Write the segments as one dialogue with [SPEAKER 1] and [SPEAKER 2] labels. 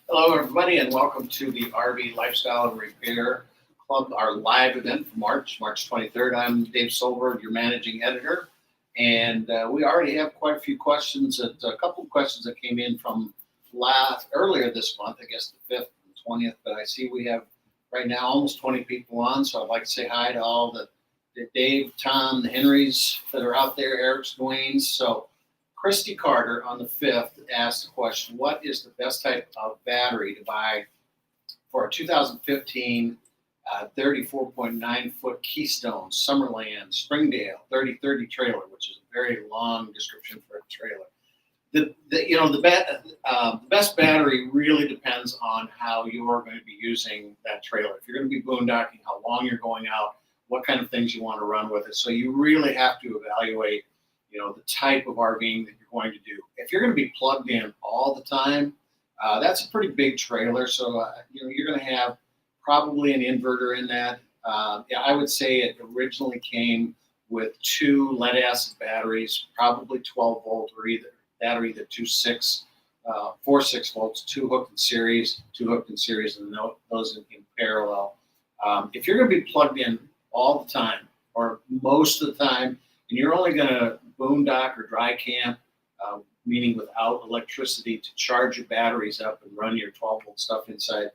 [SPEAKER 1] Hello, everybody, and welcome to the RV Lifestyle and Repair Club, our live event for March 23rd. I'm Dave Solberg, your managing editor, and we already have quite a few questions, a couple of questions that came in from earlier this month, I guess the 5th and 20th, but I see we have right now almost 20 people on, so I'd like to say hi to all the Dave, Tom, the Henrys that are out there, Eric's, Dwayne's. So Christy Carter on the 5th asked the question, what is the best type of battery to buy for a 2015 34.9 foot Keystone, Summerland, Springdale 3030 trailer, which is a very long description for a trailer. The best battery really depends on how you're going to be using that trailer. If you're going to be boondocking, how long you're going out, what kind of things you want to run with it. So you really have to evaluate, the type of RVing that you're going to do. If you're going to be plugged in all the time, that's a pretty big trailer. So, you're going to have probably an inverter in that. I would say it originally came with 2 lead acid batteries, probably 12 volt or either 4 6 volts, 2 hooked in series, and those in parallel. If you're going to be plugged in all the time or most of the time, and you're only going to boondock or dry camp, meaning without electricity to charge your batteries up and run your 12 volt stuff inside,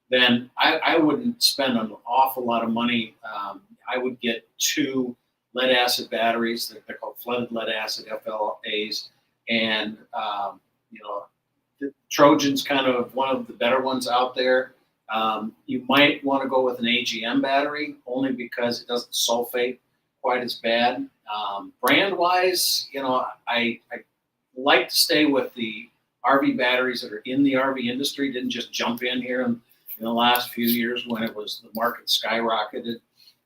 [SPEAKER 1] then I wouldn't spend an awful lot of money. I would get 2 lead acid batteries. They're called flooded lead acid FLAs, and the Trojan's kind of one of the better ones out there. You might want to go with an AGM battery only because it doesn't sulfate quite as bad. Brand wise, I like to stay with the RV batteries that are in the RV industry. Didn't just jump in here in the last few years when the market skyrocketed.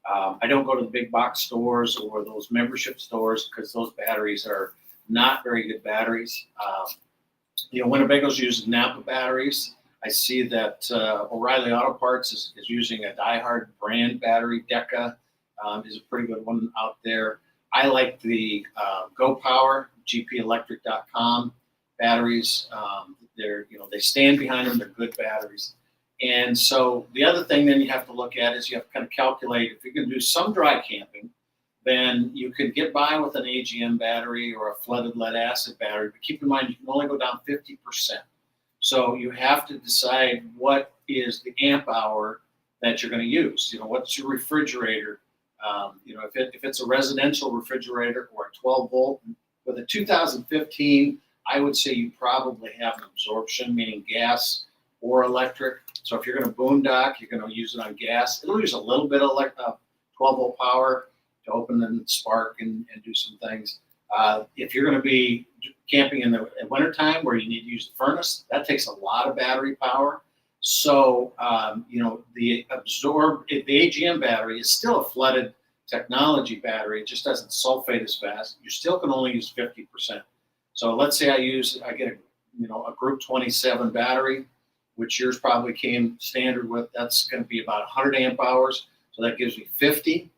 [SPEAKER 1] I don't go to the big box stores or those membership stores because those batteries are not very good batteries. Winnebago's using Napa batteries. I see that O'Reilly Auto Parts is using a diehard brand battery. Deca is a pretty good one out there. I like the Go Power, gpelectric.com batteries. They stand behind them. They're good batteries. And so the other thing then you have to look at is you have to kind of calculate if you're going to do some dry camping, then you could get by with an AGM battery or a flooded lead acid battery. But keep in mind, you can only go down 50%. So you have to decide what is the amp hour that you're going to use. What's your refrigerator? If it's a residential refrigerator or a 12 volt, with a 2015, I would say you probably have an absorption, meaning gas or electric. So if you're going to boondock, you're going to use it on gas. It'll use a little bit of 12 volt power to open and spark and do some things. If you're going to be camping in the wintertime where you need to use the furnace, that takes a lot of battery power. So, the AGM battery is still a flooded technology battery. It just doesn't sulfate as fast. You still can only use 50%. So let's say I get a Group 27 battery, which yours probably came standard with. That's going to be about 100 amp hours. So that gives me 50.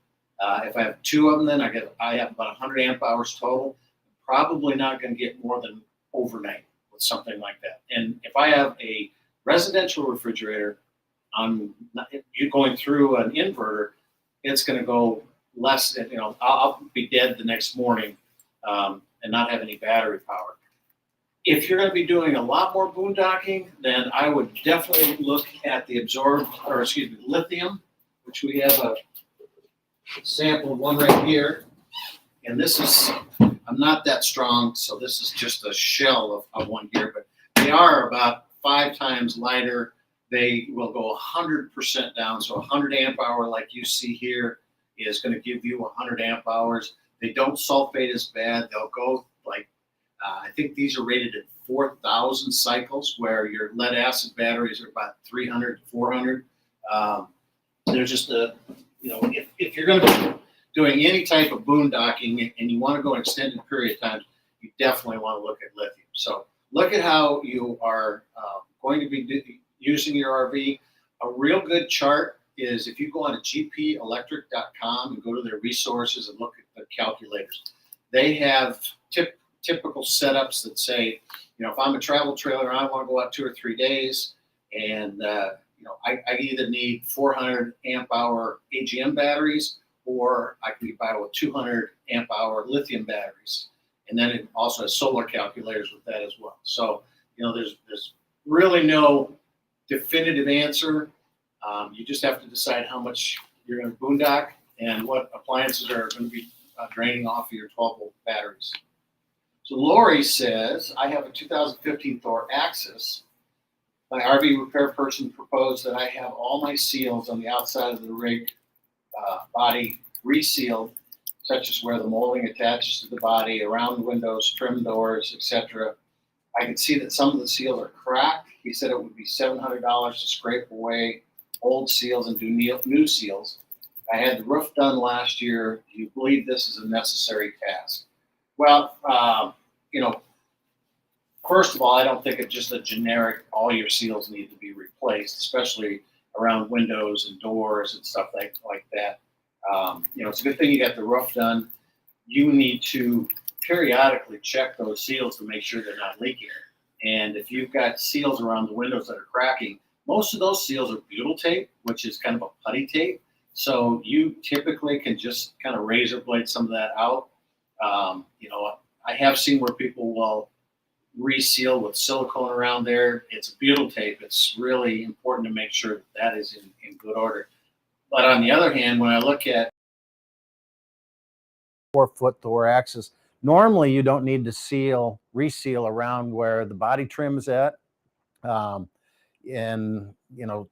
[SPEAKER 1] If I have 2 of them, then I have about 100 amp hours total. Probably not going to get more than overnight with something like that. And if I have a residential refrigerator, you're going through an inverter, it's going to go less. I'll be dead the next morning and not have any battery power. If you're going to be doing a lot more boondocking, then I would definitely look at the lithium, which we have a sample of one right here. And this is, I'm not that strong, so this is just a shell of one here, but they are about 5 times lighter. They will go 100% down. So 100 amp hour, like you see here, is going to give you 100 amp hours. They don't sulfate as bad. They'll go I think these are rated at 4,000 cycles, where your lead acid batteries are about 300 to 400. There's just if you're going to be doing any type of boondocking and you want to go an extended period of time, you definitely want to look at lithium. So look at how you are going to be using your RV. A real good chart is if you go on to gpelectric.com and go to their resources and look at the calculators. They have typical setups that say, if I'm a travel trailer and I want to go out 2 or 3 days, And I either need 400 amp hour AGM batteries, or I can be buy with 200 amp hour lithium batteries. And then it also has solar calculators with that as well. So, there's really no definitive answer. You just have to decide how much you're going to boondock and what appliances are going to be draining off of your 12-volt batteries. So Lori says, I have a 2015 Thor Axis. My RV repair person proposed that I have all my seals on the outside of the rig body resealed, such as where the molding attaches to the body, around the windows, trim doors, etc. I can see that some of the seals are cracked. He said it would be $700 to scrape away old seals and do new seals. I had the roof done last year. Do you believe this is a necessary task? Well, first of all, I don't think it's just a generic, all your seals need to be replaced, especially around windows and doors and stuff like that. It's a good thing you got the roof done. You need to periodically check those seals to make sure they're not leaking. And if you've got seals around the windows that are cracking, most of those seals are butyl tape, which is kind of a putty tape. So you typically can just kind of razor blade some of that out. I have seen where people will reseal with silicone around there. It's a butyl tape. It's really important to make sure that is in good order. But on the other hand, when I look at
[SPEAKER 2] 4-foot Thor Axis, normally you don't need to reseal around where the body trim is at. In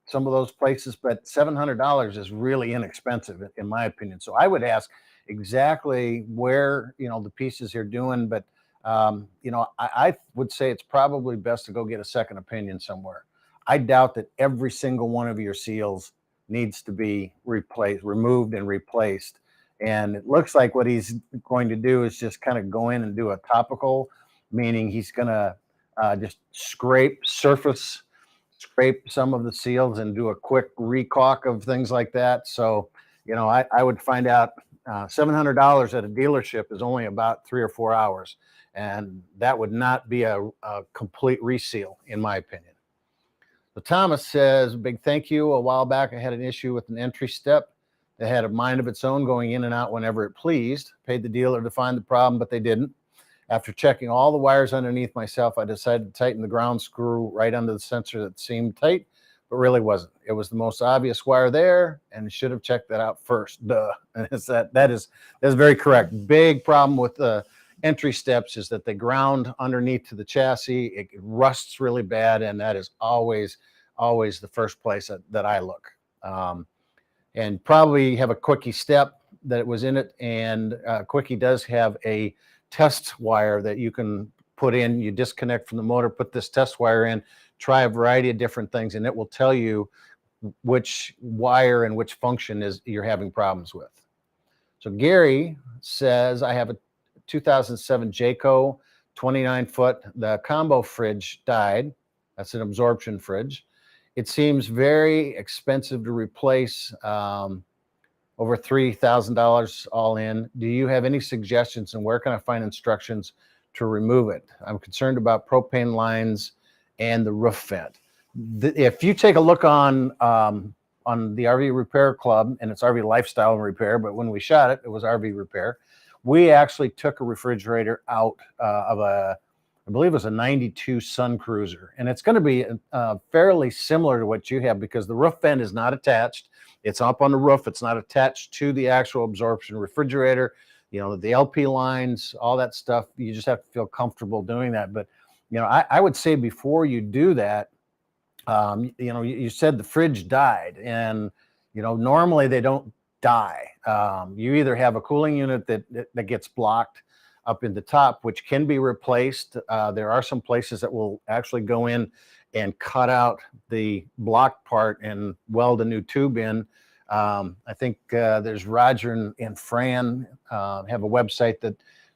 [SPEAKER 2] some of those places, but $700 is really inexpensive in my opinion. So I would ask exactly where the pieces you're doing, but I would say it's probably best to go get a second opinion somewhere. I doubt that every single one of your seals needs to be removed and replaced. And it looks like what he's going to do is just kind of go in and do a topical, meaning he's going to just scrape some of the seals and do a quick recaulk of things like that. So, I would find out $700 at a dealership is only about 3 or 4 hours. And that would not be a complete reseal, in my opinion. So Thomas says, big thank you. A while back, I had an issue with an entry step that had a mind of its own, going in and out whenever it pleased. Paid the dealer to find the problem, but they didn't. After checking all the wires underneath myself, I decided to tighten the ground screw right under the sensor that seemed tight, but really wasn't. It was the most obvious wire there, and should have checked that out first. Duh. And that's very correct. Big problem with the entry steps is that they ground underneath to the chassis. It rusts really bad, and that is always the first place that I look. And probably have a quickie step that was in it, and quickie does have a test wire that you can put in. You disconnect from the motor, put this test wire in, try a variety of different things, and it will tell you which wire and which function you're having problems with. So Gary says, I have a 2007 Jayco 29-foot. The combo fridge died. That's an absorption fridge. It seems very expensive to replace, over $3,000 all in. Do you have any suggestions, and where can I find instructions to remove it? I'm concerned about propane lines and the roof vent. If you take a look on the RV Repair Club, and it's RV Lifestyle and Repair, but when we shot it, it was RV Repair. We actually took a refrigerator out of I believe it was a 92 Sun Cruiser, and it's going to be fairly similar to what you have, because the roof vent is not attached. It's up on the roof. It's not attached to the actual absorption refrigerator. The LP lines, all that stuff, you just have to feel comfortable doing that. But, I would say before you do that, you said the fridge died, and, normally they don't die. You either have a cooling unit that gets blocked up in the top, which can be replaced. There are some places that will actually go in and cut out the blocked part and weld a new tube in. I think there's Roger and Fran have a website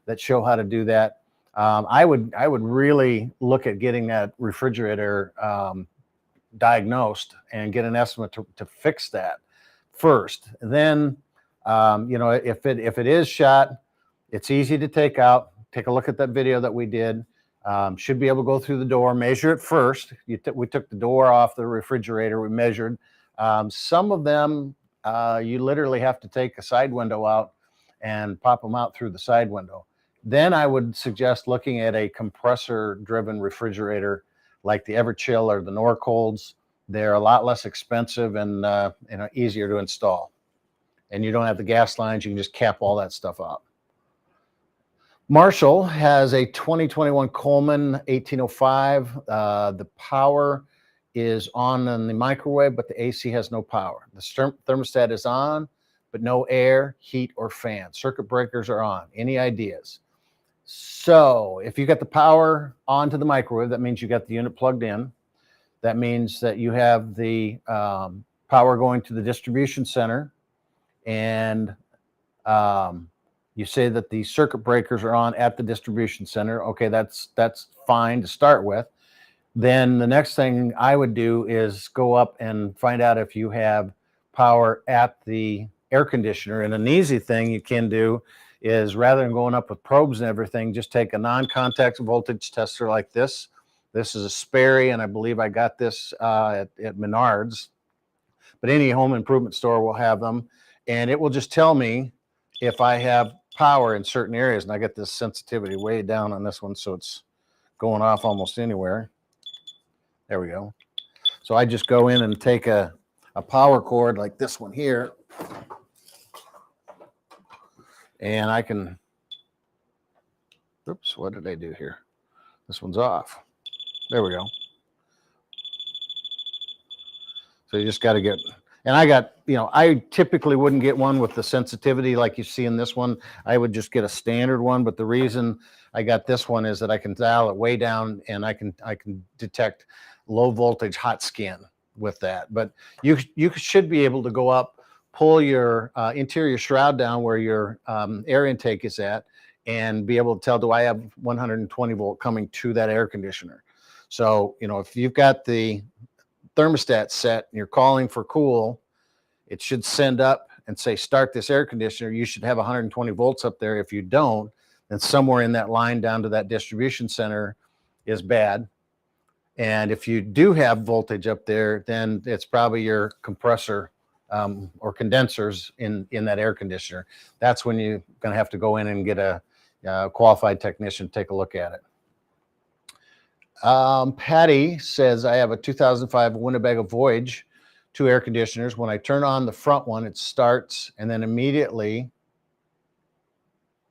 [SPEAKER 2] that show how to do that. I would really look at getting that refrigerator diagnosed and get an estimate to fix that first. And then, if it is shot, it's easy to take out. Take a look at that video that we did. Should be able to go through the door, measure it first. We took the door off the refrigerator, we measured. Some of them, you literally have to take a side window out and pop them out through the side window. Then I would suggest looking at a compressor-driven refrigerator like the Everchill or the Norcolds. They're a lot less expensive and easier to install. And you don't have the gas lines, you can just cap all that stuff out. Marshall has a 2021 Coleman 1805. The power is on in the microwave, but the AC has no power. The thermostat is on, but no air, heat, or fan. Circuit breakers are on. Any ideas? So if you got the power onto the microwave, that means you got the unit plugged in. That means that you have the power going to the distribution center, and you say that the circuit breakers are on at the distribution center. Okay, that's fine to start with. Then the next thing I would do is go up and find out if you have power at the air conditioner. And an easy thing you can do is, rather than going up with probes and everything, just take a non-contact voltage tester like this. This is a Sperry, and I believe I got this at Menards. But any home improvement store will have them. And it will just tell me if I have power in certain areas. And I get this sensitivity way down on this one, so it's going off almost anywhere. There we go. So I just go in and take a power cord like this one here, and I can, oops, what did I do here? This one's off. There we go. So you just got to get, and I got, I typically wouldn't get one with the sensitivity like you see in this one. I would just get a standard one, but the reason I got this one is that I can dial it way down, and I can detect low voltage hot skin with that. But you should be able to go up, pull your interior shroud down where your air intake is at, and be able to tell, do I have 120 volt coming to that air conditioner? So, if you've got the thermostat set and you're calling for cool, it should send up and say, start this air conditioner. You should have 120 volts up there. If you don't, then somewhere in that line down to that distribution center is bad. And if you do have voltage up there, then it's probably your compressor or condensers in that air conditioner. That's when you're going to have to go in and get a qualified technician to take a look at it. Patty says, I have a 2005 Winnebago Voyage, 2 air conditioners. When I turn on the front one, it starts, and then immediately,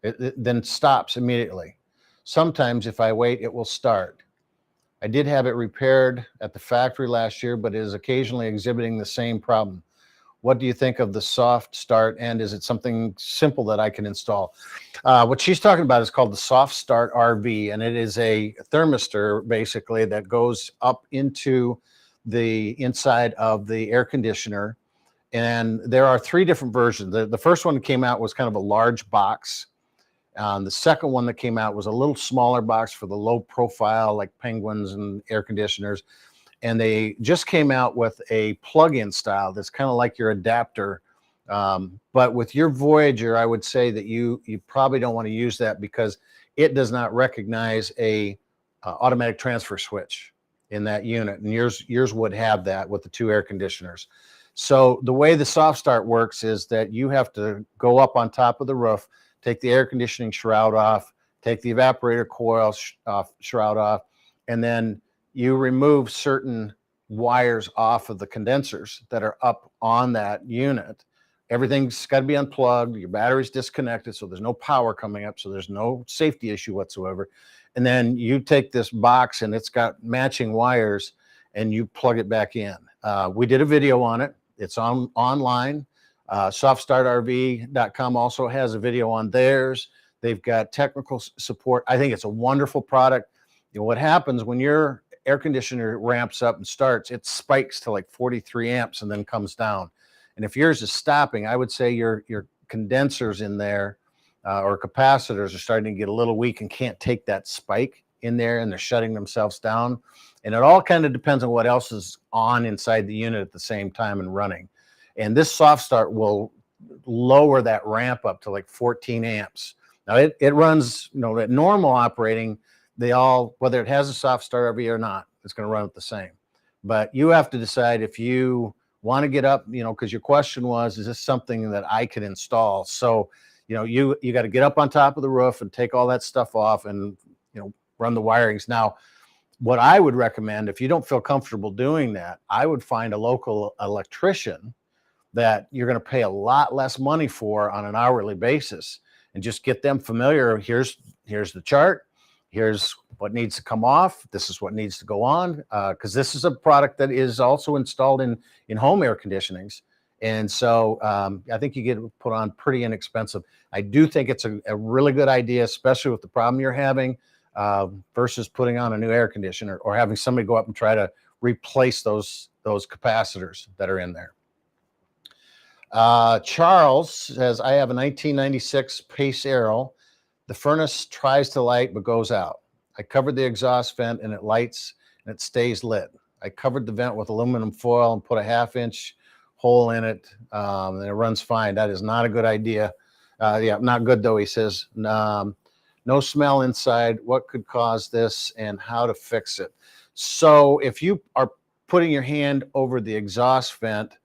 [SPEAKER 2] it then stops immediately. Sometimes if I wait, it will start. I did have it repaired at the factory last year, but it is occasionally exhibiting the same problem. What do you think of the soft start, and is it something simple that I can install? What she's talking about is called the Soft Start RV, and it is a thermistor basically that goes up into the inside of the air conditioner. And there are 3 different versions. The first one that came out was kind of a large box. The second one that came out was a little smaller box for the low profile, like Penguins and air conditioners. And they just came out with a plug-in style that's kind of like your adapter. But with your Voyager, I would say that you probably don't want to use that because it does not recognize a automatic transfer switch in that unit. And yours would have that with the 2 air conditioners. So the way the soft start works is that you have to go up on top of the roof, take the air conditioning shroud off, take the evaporator coil shroud off, and then you remove certain wires off of the condensers that are up on that unit. Everything's got to be unplugged. Your battery's disconnected, so there's no power coming up, so there's no safety issue whatsoever. And then you take this box, and it's got matching wires, and you plug it back in. We did a video on it. It's online. Softstartrv.com also has a video on theirs. They've got technical support. I think it's a wonderful product. What happens when your air conditioner ramps up and starts, it spikes to like 43 amps and then comes down. And if yours is stopping, I would say your condensers in there or capacitors are starting to get a little weak and can't take that spike in there, and they're shutting themselves down. And it all kind of depends on what else is on inside the unit at the same time and running. And this soft start will lower that ramp up to like 14 amps. Now it runs, at normal operating, they all, whether it has a soft start RV or not, it's going to run it the same. But you have to decide if you want to get up, because your question was, is this something that I could install? So, you got to get up on top of the roof and take all that stuff off and, run the wirings. Now, what I would recommend, if you don't feel comfortable doing that, I would find a local electrician that you're going to pay a lot less money for on an hourly basis, and just get them familiar. Here's the chart. Here's what needs to come off. This is what needs to go on, because this is a product that is also installed in home air conditionings. And so I think you get put on pretty inexpensive. I do think it's a really good idea, especially with the problem you're having, versus putting on a new air conditioner or having somebody go up and try to replace those capacitors that are in there. Charles says, I have a 1996 Pace Aero. The furnace tries to light but goes out. I covered the exhaust vent and it lights and it stays lit. I covered the vent with aluminum foil and put a 1/2-inch hole in it, and it runs fine. That is not a good idea. Yeah, not good though, he says. No smell inside. What could cause this and how to fix it? So if you are putting your hand over the exhaust vent,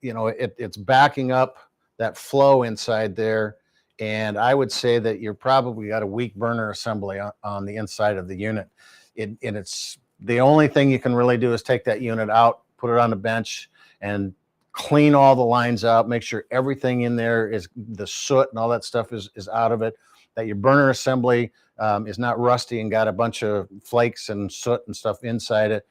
[SPEAKER 2] it's backing up that flow inside there. And I would say that you're probably got a weak burner assembly on the inside of the unit. And it's the only thing you can really do is take that unit out, put it on the bench, and clean all the lines out, make sure everything in there is, the soot and all that stuff is out of it, that your burner assembly is not rusty and got a bunch of flakes and soot and stuff inside it,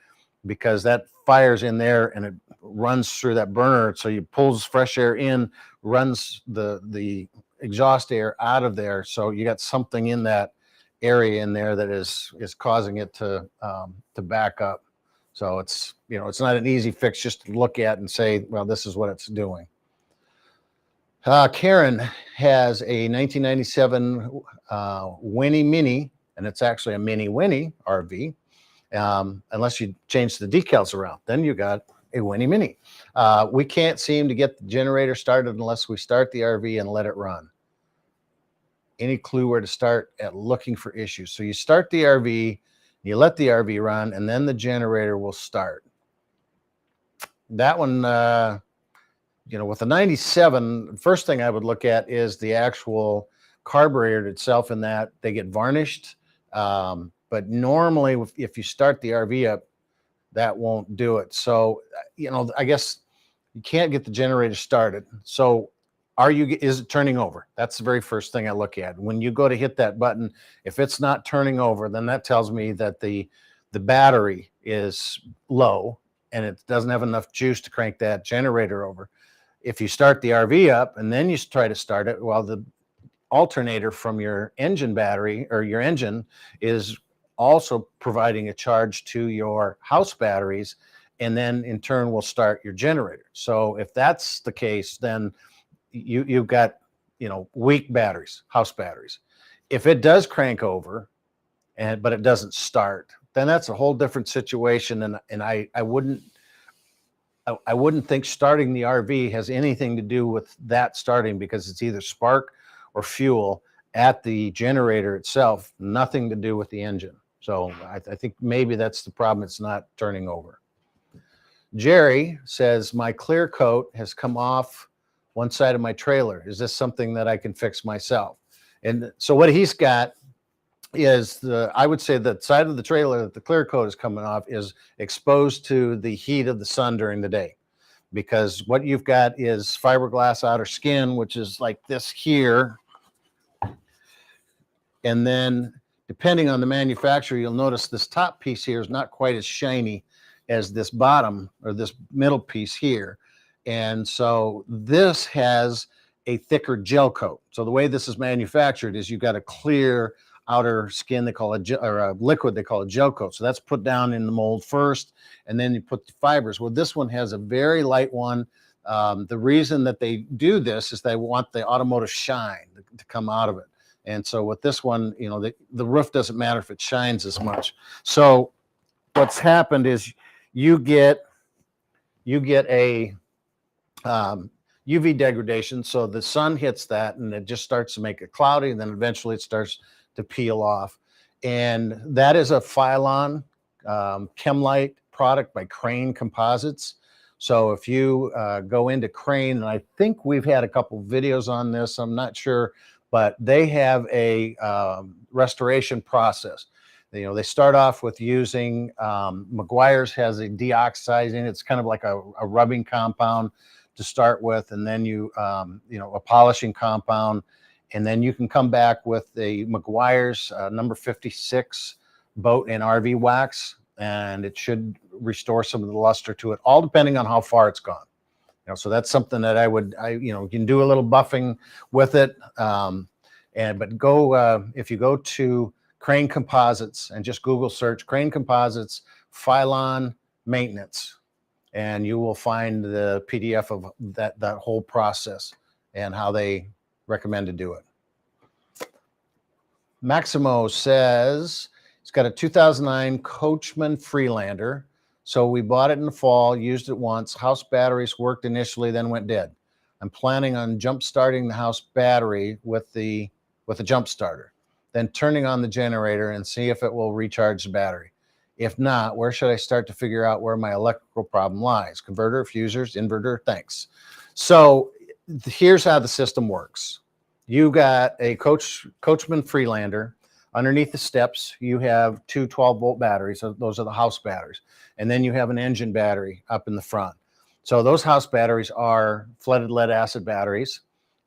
[SPEAKER 2] because that fires in there and it runs through that burner. So you pulls fresh air in, runs the exhaust air out of there. So you got something in that area in there that is causing it to back up. So it's not an easy fix just to look at and say, well, this is what it's doing. Karen has a 1997 Winnie Mini, and it's actually a Mini Winnie RV. Unless you change the decals around, then you got a Winnie Mini. We can't seem to get the generator started unless we start the RV and let it run. Any clue where to start at looking for issues? So you start the RV, you let the RV run, and then the generator will start. That one, with the 97, first thing I would look at is the actual carburetor itself, in that they get varnished. But normally if you start the RV up, that won't do it. So, I guess you can't get the generator started. So is it turning over? That's the very first thing I look at. When you go to hit that button, if it's not turning over, then that tells me that the battery is low and it doesn't have enough juice to crank that generator over. If you start the RV up and then you try to start it, well, the alternator from your engine battery or your engine is also providing a charge to your house batteries, and then in turn will start your generator. So if that's the case, then you've got weak batteries, house batteries. If it does crank over but it doesn't start, then that's a whole different situation. And I wouldn't think starting the RV has anything to do with that starting, because it's either spark or fuel at the generator itself, nothing to do with the engine. So I think maybe that's the problem. It's not turning over. Jerry says, my clear coat has come off one side of my trailer. Is this something that I can fix myself? And so what he's got is I would say the side of the trailer that the clear coat is coming off is exposed to the heat of the sun during the day, because what you've got is fiberglass outer skin, which is like this here. And then depending on the manufacturer, you'll notice this top piece here is not quite as shiny as this bottom or this middle piece here. And so this has a thicker gel coat. So the way this is manufactured is you've got a clear outer skin they call a liquid they call a gel coat. So that's put down in the mold first, and then you put the fibers. Well, this one has a very light one. The reason that they do this is they want the automotive shine to come out of it. And so with this one, the roof doesn't matter if it shines as much. So what's happened is you get a UV degradation. So the sun hits that and it just starts to make it cloudy, and then eventually it starts to peel off. And that is a Phylon Chemlite product by Crane Composites. So if you go into Crane, and I think we've had a couple videos on this, I'm not sure, but they have a restoration process. They start off with using, McGuire's has a deoxidizing, it's kind of like a rubbing compound to start with, and then a polishing compound, and then you can come back with the McGuire's number 56 boat and RV wax, and it should restore some of the luster to it, all depending on how far it's gone. So that's something that you can do a little buffing with it. But if you go to Crane Composites and just Google search Crane Composites Phylon maintenance, and you will find the PDF of that whole process and how they recommend to do it. Maximo says it's got a 2009 Coachman Freelander. So we bought it in the fall, used it once. House batteries worked initially, then went dead. I'm planning on jump starting the house battery with a jump starter, then turning on the generator and see if it will recharge the battery. If not, where should I start to figure out where my electrical problem lies? Converter, fusers, inverter, thanks. So here's how the system works. You got a Coachman Freelander. Underneath the steps, you have two 12-volt batteries. So those are the house batteries. And then you have an engine battery up in the front. So those house batteries are flooded lead acid batteries.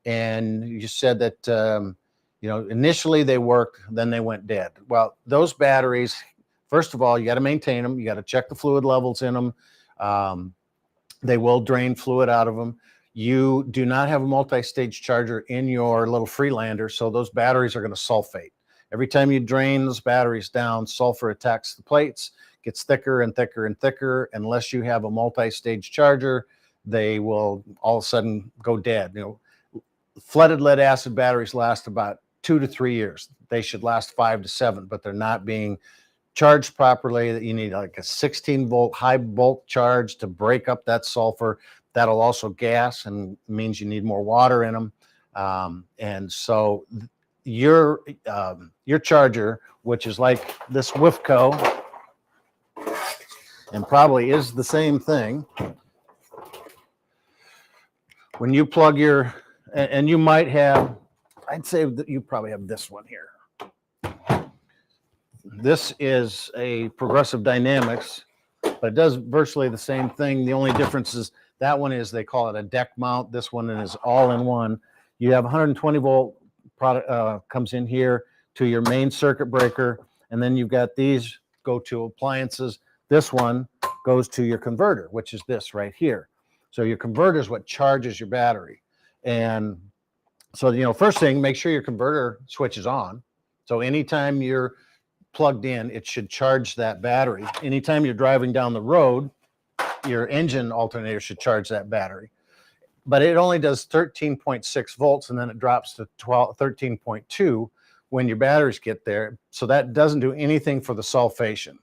[SPEAKER 2] And you said that, initially they worked, then they went dead. Well, those batteries, first of all, you got to maintain them. You got to check the fluid levels in them. They will drain fluid out of them. You do not have a multi-stage charger in your little Freelander, so those batteries are going to sulfate. Every time you drain those batteries down, sulfur attacks the plates, gets thicker and thicker and thicker. Unless you have a multi-stage charger, they will all of a sudden go dead. Flooded lead acid batteries last about 2 to 3 years. They should last 5 to 7, but they're not being charged properly. That you need like a 16-volt high volt charge to break up that sulfur. That'll also gas and means you need more water in them. And so your charger, which is like this WIFCO, and probably is the same thing. When you plug and you might have, I'd say that you probably have this one here. This is a Progressive Dynamics, but it does virtually the same thing. The only difference is that one is, they call it a deck mount. This one is all in one. You have 120 volt product comes in here to your main circuit breaker. And then you've got these go to appliances. This one goes to your converter, which is this right here. So your converter is what charges your battery. And so, first thing, make sure your converter switch is on. So anytime you're plugged in, it should charge that battery. Anytime you're driving down the road, your engine alternator should charge that battery. But it only does 13.6 volts, and then it drops to 13.2 when your batteries get there. So that doesn't do anything for the sulfation.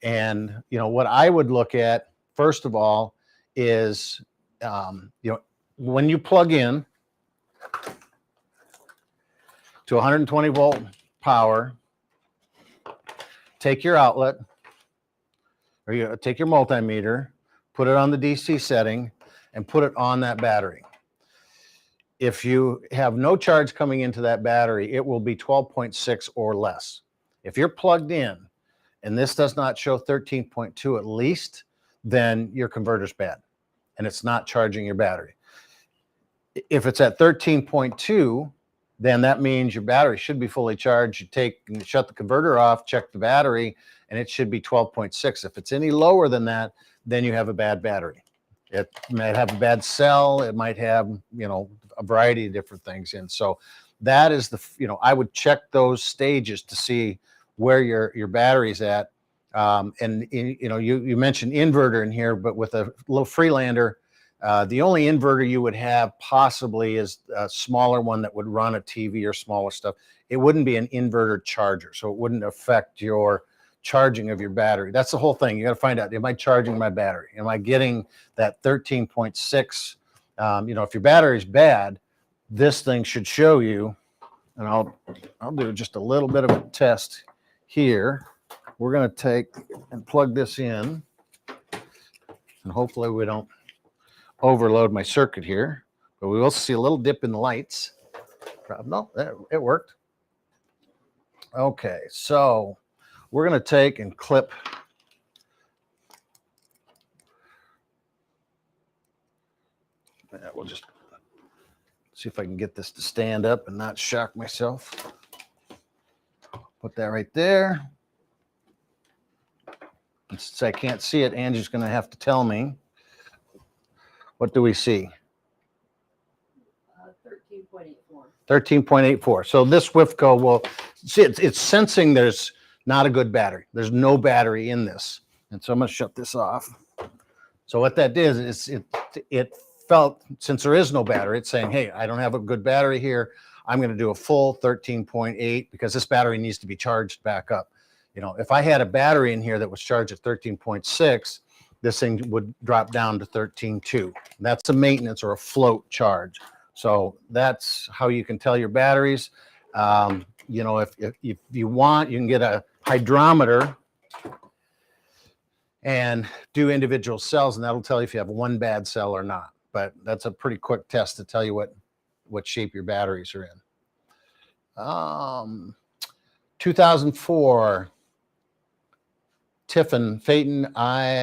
[SPEAKER 2] And, what I would look at, first of all, is, when you plug in to 120 volt power, take your outlet, or you take your multimeter, put it on the DC setting, and put it on that battery. If you have no charge coming into that battery, it will be 12.6 or less. If you're plugged in and this does not show 13.2 at least, then your converter's bad and it's not charging your battery. If it's at 13.2, then that means your battery should be fully charged. You shut the converter off, check the battery, and it should be 12.6. If it's any lower than that, then you have a bad battery. It might have a bad cell. It might have, a variety of different things. And so that is I would check those stages to see where your battery's at. And you mentioned inverter in here, but with a little Freelander, the only inverter you would have possibly is a smaller one that would run a TV or smaller stuff. It wouldn't be an inverter charger, so it wouldn't affect your charging of your battery. That's the whole thing. You got to find out, am I charging my battery? Am I getting that 13.6? If your battery's bad, this thing should show you, and I'll do just a little bit of a test here, we're going to take and plug this in, and hopefully we don't overload my circuit here, but we will see a little dip in the lights. No, it worked. Okay, so we're going to take and clip we'll just see if I can get this to stand up and not shock myself. Put that right there. And since I can't see it, Angie's going to have to tell me. What do we see?
[SPEAKER 3] 13.84.
[SPEAKER 2] 13.84. So this WIFCO will see it's sensing there's not a good battery. There's no battery in this. And so I'm going to shut this off. So what that did is it felt, since there is no battery, it's saying, hey, I don't have a good battery here. I'm going to do a full 13.8 because this battery needs to be charged back up. You know, if I had a battery in here that was charged at 13.6, this thing would drop down to 13.2. That's a maintenance or a float charge. So that's how you can tell your batteries. You know, if you want, you can get a hydrometer and do individual cells, and that'll tell you if you have one bad cell or not. But that's a pretty quick test to tell you what shape your batteries are in. 2004, Tiffin, Phaeton,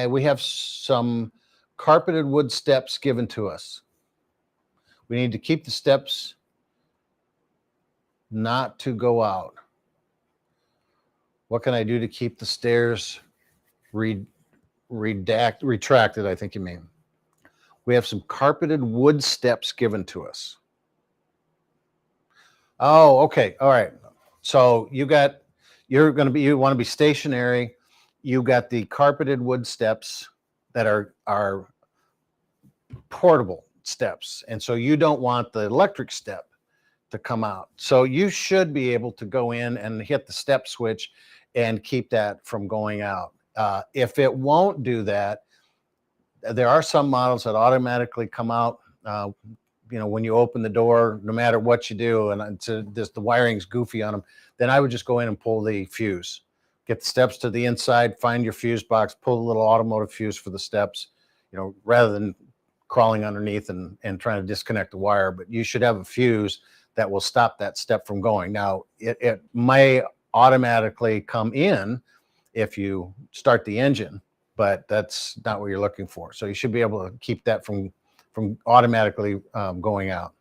[SPEAKER 2] we have some carpeted wood steps given to us. We need to keep the steps not to go out. What can I do to keep the stairs retracted, I think you mean. We have some carpeted wood steps given to us. Oh, okay. All right. So you want to be stationary. You got the carpeted wood steps that are portable steps. And so you don't want the electric step to come out. So you should be able to go in and hit the step switch and keep that from going out. If it won't do that, there are some models that automatically come out, you know, when you open the door, no matter what you do, and the wiring's goofy on them, then I would just go in and pull the fuse. Get the steps to the inside, find your fuse box, pull the little automotive fuse for the steps, you know, rather than crawling underneath and trying to disconnect the wire. But you should have a fuse that will stop that step from going. Now, it may automatically come in if you start the engine, but that's not what you're looking for. So you should be able to keep that from automatically going out.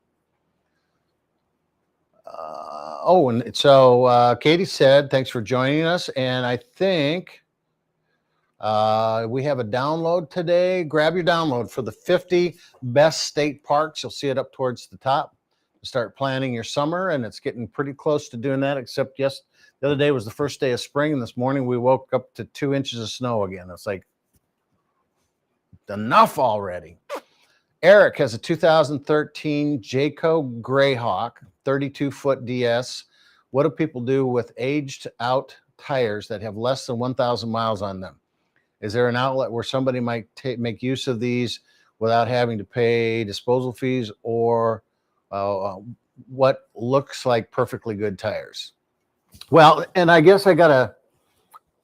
[SPEAKER 2] And so Katie said, thanks for joining us. And I think we have a download today. Grab your download for the 50 best state parks. You'll see it up towards the top. Start planning your summer, and it's getting pretty close to doing that, except the other day was the first day of spring, and this morning we woke up to 2 inches of snow again. It's like, enough already. Eric has a 2013 Jayco Greyhawk 32-foot DS. What do people do with aged out tires that have less than 1,000 miles on them? Is there an outlet where somebody might make use of these without having to pay disposal fees, or what looks like perfectly good tires? Well, and I guess I got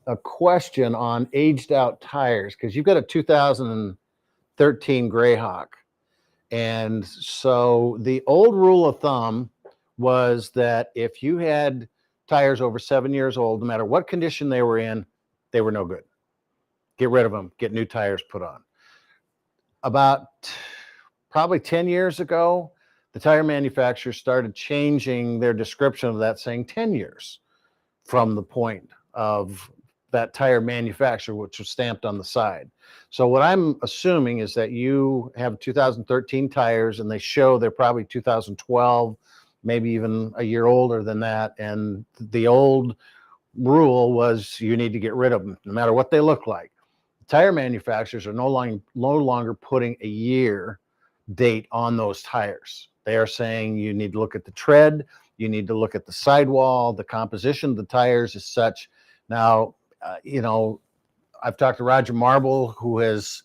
[SPEAKER 2] a question on aged out tires, because you've got a 2013 Greyhawk. And so the old rule of thumb was that if you had tires over 7 years old, no matter what condition they were in, they were no good. Get rid of them, get new tires put on. About probably 10 years ago, the tire manufacturers started changing their description of that, saying 10 years from the point of that tire manufacturer, which was stamped on the side. So what I'm assuming is that you have 2013 tires and they show they're probably 2012, maybe even a year older than that. And the old rule was you need to get rid of them, no matter what they look like. Tire manufacturers are no longer putting a year date on those tires. They are saying you need to look at the tread, you need to look at the sidewall, the composition of the tires is such. Now, you know, I've talked to Roger Marble, who was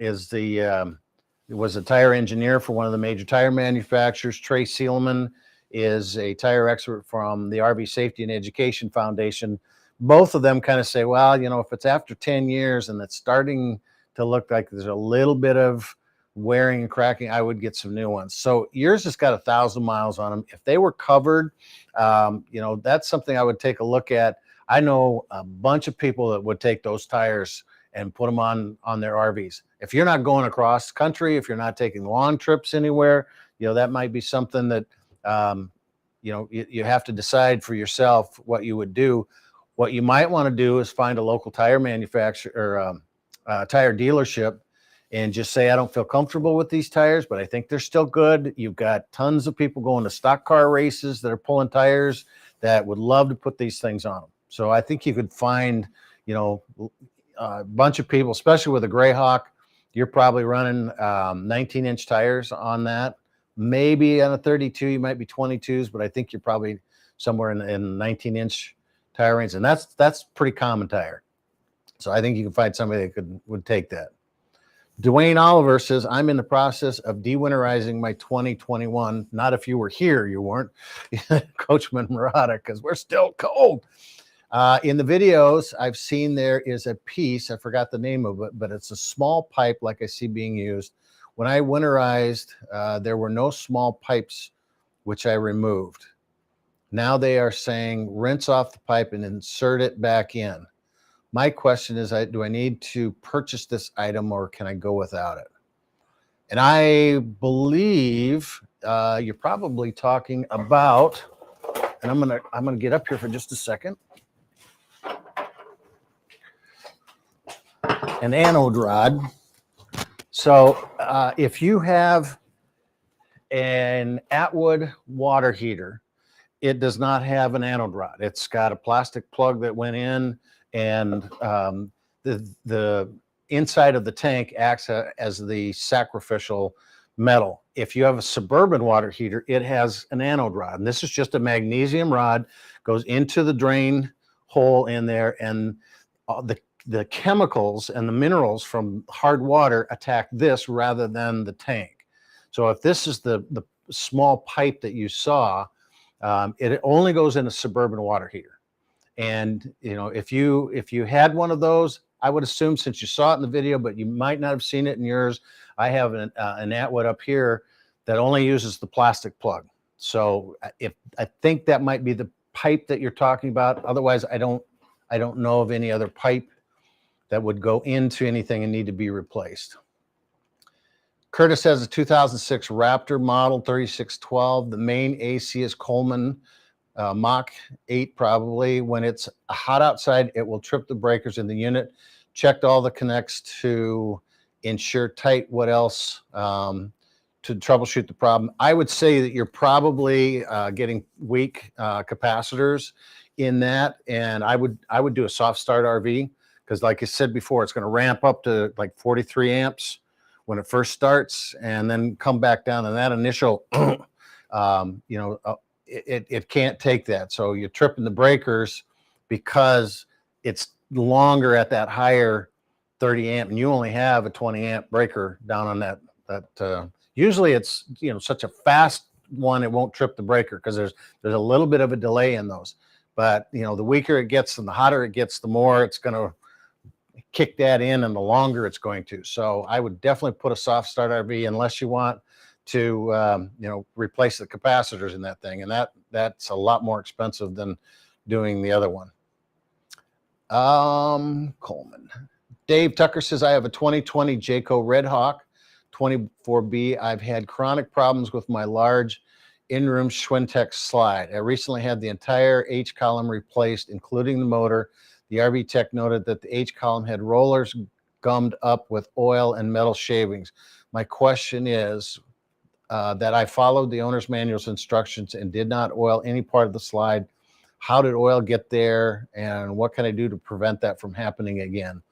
[SPEAKER 2] a tire engineer for one of the major tire manufacturers. Trey Seelman is a tire expert from the RV Safety and Education Foundation. both of them kind of say, well, you know, if it's after 10 years and it's starting to look like there's a little bit of wearing and cracking, I would get some new ones. So yours has got 1,000 miles on them. If they were covered, you know, that's something I would take a look at. I know a bunch of people that would take those tires and put them on their RVs. If you're not going across country, if you're not taking long trips anywhere, you know, that might be something that, you know, you have to decide for yourself what you would do. What you might want to do is find a local tire manufacturer or tire dealership and just say, I don't feel comfortable with these tires, but I think they're still good. You've got tons of people going to stock car races that are pulling tires that would love to put these things on them. So I think you could find, you know, a bunch of people, especially with a Greyhawk. You're probably running 19-inch tires on that. Maybe on a 32, you might be 22s, but I think you're probably somewhere in 19-inch tire range, and that's pretty common tire. So I think you can find somebody that would take that. Dwayne Oliver says, I'm in the process of de-winterizing my 2021. Not if you were here, you weren't, Coachman Murata, because we're still cold. In the videos I've seen, there is a piece, I forgot the name of it, but it's a small pipe like I see being used. When I winterized, there were no small pipes, which I removed. Now they are saying rinse off the pipe and insert it back in. My question is, do I need to purchase this item or can I go without it? And I believe you're probably talking about, and I'm gonna get up here for just a second. An anode rod. So if you have an Atwood water heater, it does not have an anode rod. It's got a plastic plug that went in, and the inside of the tank acts as the sacrificial metal. If you have a Suburban water heater, it has an anode rod, and this is just a magnesium rod, goes into the drain hole in there, and the chemicals and the minerals from hard water attack this rather than the tank. So if this is the small pipe that you saw, it only goes in a Suburban water heater. And you know, if you had one of those, I would assume, since you saw it in the video, but you might not have seen it in yours, I have an Atwood up here that only uses the plastic plug. So I think that might be the pipe that you're talking about. Otherwise, I don't know of any other pipe that would go into anything and need to be replaced. Curtis has a 2006 Raptor model 3612. The main AC is Coleman Mach 8 probably. When it's hot outside, it will trip the breakers in the unit. Checked all the connects to ensure tight. What else to troubleshoot the problem? I would say that you're probably getting weak capacitors in that, and I would do a soft start RV, because like I said before, it's going to ramp up to like 43 amps when it first starts and then come back down. And that initial, you know, it can't take that. So you're tripping the breakers because it's longer at that higher 30 amp, and you only have a 20 amp breaker down on that. Usually it's, you know, such a fast one, it won't trip the breaker because there's a little bit of a delay in those. But, you know, the weaker it gets and the hotter it gets, the more it's going to kick that in, and the longer it's going to. So I would definitely put a soft start RV unless you want to, you know, replace the capacitors in that thing. And that's a lot more expensive than doing the other one. Coleman. Dave Tucker says, I have a 2020 Jayco Redhawk 24B. I've had chronic problems with my large in-room Schwintek slide. I recently had the entire H column replaced, including the motor. The RV tech noted that the H column had rollers gummed up with oil and metal shavings. My question is that I followed the owner's manual's instructions and did not oil any part of the slide. How did oil get there, and what can I do to prevent that from happening again?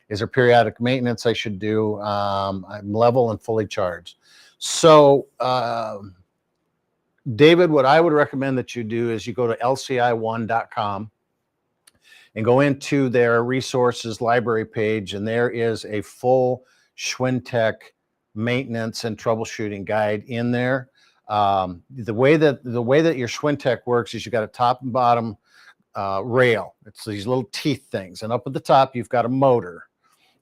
[SPEAKER 2] Is there periodic maintenance I should do? I'm level and fully charged. So, David, what I would recommend that you do is you go to lci1.com and go into their resources library page, and there is a full Schwintek maintenance and troubleshooting guide in there. The way that your Schwintek works is you got a top and bottom rail. It's these little teeth things. And up at the top, you've got a motor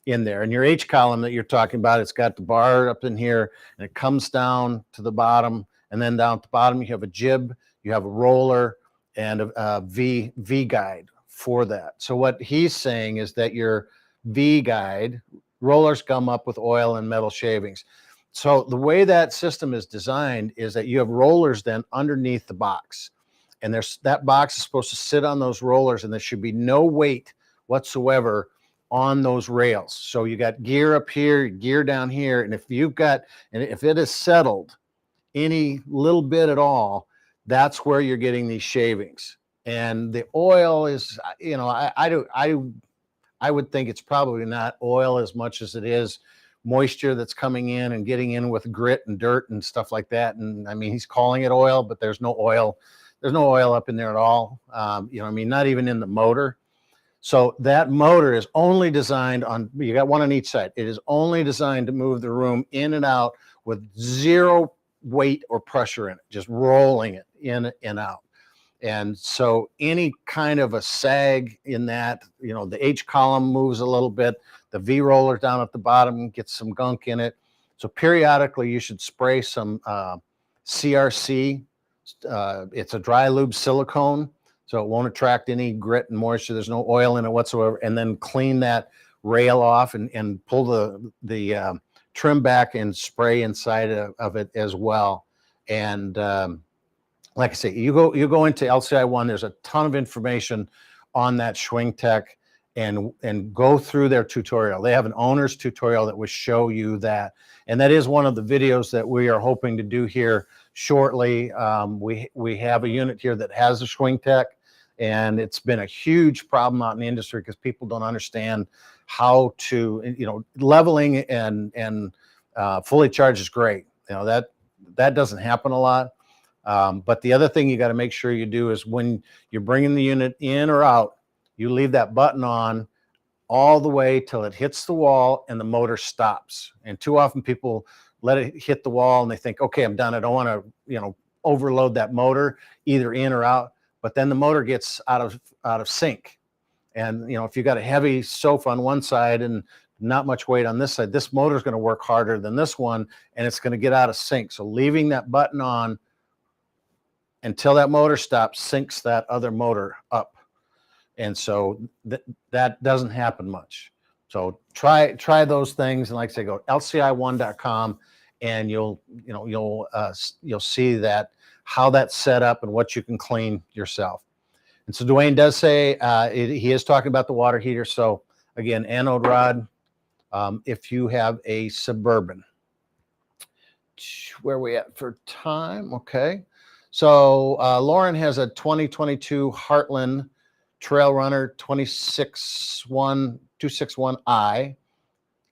[SPEAKER 2] in there. And your H column that you're talking about, it's got the bar up in here, and it comes down to the bottom. And then down at the bottom, you have a jib, you have a roller, and a V guide for that. So what he's saying is that your V guide rollers come up with oil and metal shavings. So the way that system is designed is that you have rollers then underneath the box. And that box is supposed to sit on those rollers, and there should be no weight whatsoever on those rails. So you got gear up here, gear down here, and if it is settled any little bit at all, that's where you're getting these shavings. And the oil is, I would think it's probably not oil as much as it is moisture that's coming in and getting in with grit and dirt and stuff like that. And I mean, he's calling it oil, but there's no oil. There's no oil up in there at all. Not even in the motor. So that motor is only designed you got one on each side. It is only designed to move the room in and out with zero weight or pressure in it, just rolling it in and out. And so any kind of a sag in that, the H column moves a little bit, the V roller down at the bottom gets some gunk in it. So periodically you should spray some CRC. It's a dry lube silicone, so it won't attract any grit and moisture. There's no oil in it whatsoever. And then clean that rail off and pull the trim back and spray inside of it as well. And like I say, you go into LCI1, there's a ton of information on that Schwintek, and go through their tutorial. They have an owner's tutorial that will show you that. And that is one of the videos that we are hoping to do here shortly. We have a unit here that has a Schwintek, and it's been a huge problem out in the industry because people don't understand how to, leveling and fully charged is great. That doesn't happen a lot. But the other thing you got to make sure you do is when you're bringing the unit in or out, you leave that button on all the way till it hits the wall and the motor stops. And too often people let it hit the wall and they think, okay, I'm done. I don't want to, overload that motor either in or out. But then the motor gets out of sync. And, if you got a heavy sofa on one side and not much weight on this side, this motor is going to work harder than this one, and it's going to get out of sync. So leaving that button on until that motor stops syncs that other motor up. And so that doesn't happen much. So try those things. And like I say, go lci1.com, and you'll see that how that's set up and what you can clean yourself. And so Dwayne does say he is talking about the water heater. So again, anode rod, if you have a Suburban. Where are we at for time? Okay. So Lauren has a 2022 Heartland Trail Runner 261i.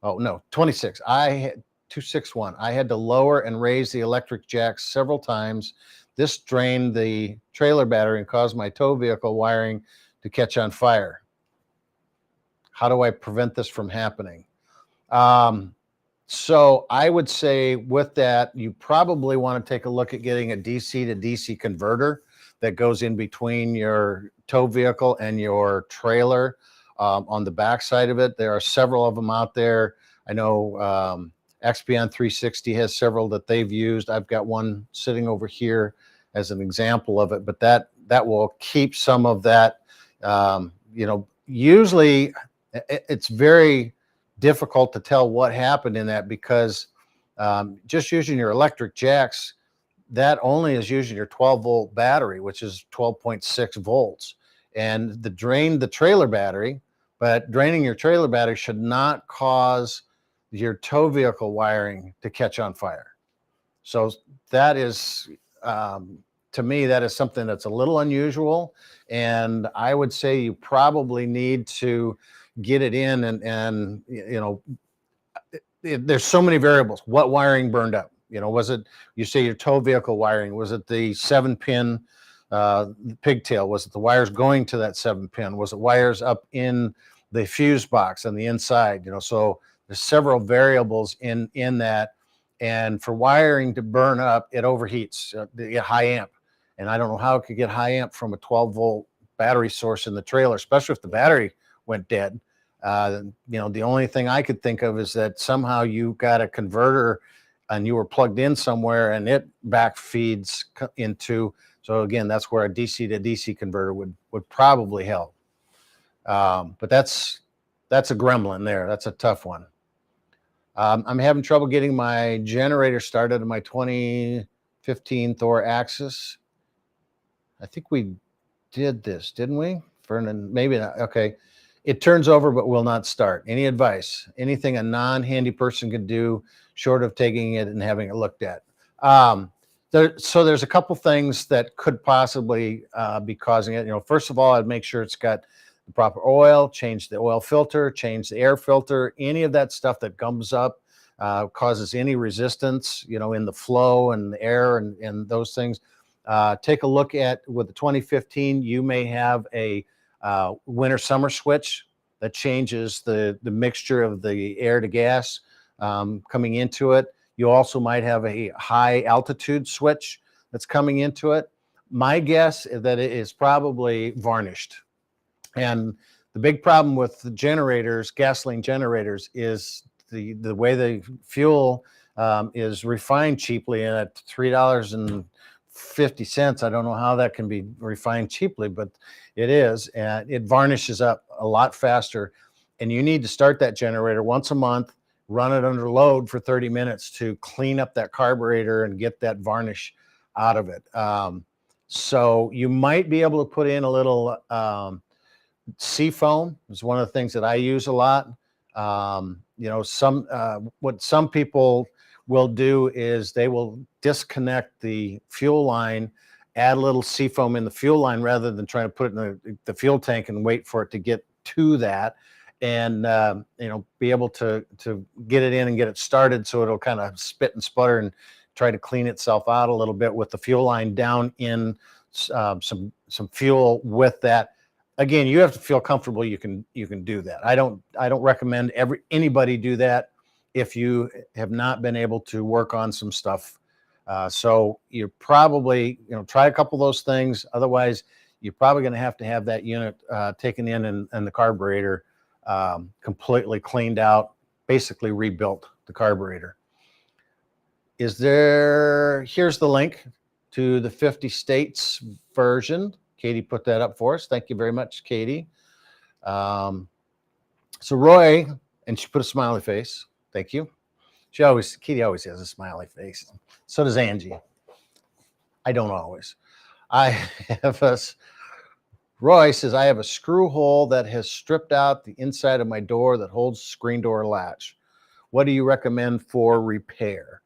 [SPEAKER 2] Oh no, 26. 261. I had to lower and raise the electric jacks several times. This drained the trailer battery and caused my tow vehicle wiring to catch on fire. How do I prevent this from happening? So I would say with that, you probably want to take a look at getting a DC to DC converter that goes in between your tow vehicle and your trailer on the back side of it. There are several of them out there. I know XPN 360 has several that they've used. I've got one sitting over here as an example of it, but that will keep some of that. Usually it's very difficult to tell what happened in that because just using your electric jacks, that only is using your 12-volt battery, which is 12.6 volts. And drain the trailer battery, but draining your trailer battery should not cause your tow vehicle wiring to catch on fire. So that is, to me, that is something that's a little unusual. And I would say you probably need to get it in and there's so many variables. What wiring burned up? Was it, you say your tow vehicle wiring, was it the 7-pin pigtail? Was it the wires going to that 7-pin? Was it wires up in the fuse box on the inside? So there's several variables in that. And for wiring to burn up, it overheats, to get high amp. And I don't know how it could get high amp from a 12-volt battery source in the trailer, especially if the battery went dead. The only thing I could think of is that somehow you got a converter and you were plugged in somewhere and it back feeds into. So again, that's where a DC to DC converter would probably help. But that's a gremlin there. That's a tough one. I'm having trouble getting my generator started in my 2015 Thor Axis. I think we did this, didn't we? Vernon, maybe not. Okay. It turns over but will not start. Any advice? Anything a non-handy person could do short of taking it and having it looked at? So there's a couple things that could possibly be causing it. First of all, I'd make sure it's got the proper oil, change the oil filter, change the air filter, any of that stuff that gums up, causes any resistance, in the flow and the air and those things. Take a look at, with the 2015, you may have a winter summer switch that changes the mixture of the air to gas coming into it. You also might have a high altitude switch that's coming into it. My guess is that it is probably varnished. And the big problem with the generators, gasoline generators, is the way the fuel is refined cheaply, and at $3.50. I don't know how that can be refined cheaply, but it is, and it varnishes up a lot faster. And you need to start that generator once a month, run it under load for 30 minutes to clean up that carburetor and get that varnish out of it. So you might be able to put in a little sea foam. Is one of the things that I use a lot. What some people will do is they will disconnect the fuel line, add a little sea foam in the fuel line rather than trying to put it in the fuel tank and wait for it to get to that, and be able to get it in and get it started so it'll kind of spit and sputter and try to clean itself out a little bit with the fuel line down in some fuel with that. Again, you have to feel comfortable you can do that. I don't recommend anybody do that if you have not been able to work on some stuff. So you're probably, try a couple of those things. Otherwise, you're probably going to have that unit taken in and the carburetor completely cleaned out, basically rebuilt the carburetor. Here's the link to the 50 states version. Katie put that up for us. Thank you very much, Katie. So Roy, and she put a smiley face. Thank you. Katie always has a smiley face. So does Angie. I don't always. Roy says, I have a screw hole that has stripped out the inside of my door that holds screen door latch. What do you recommend for repair?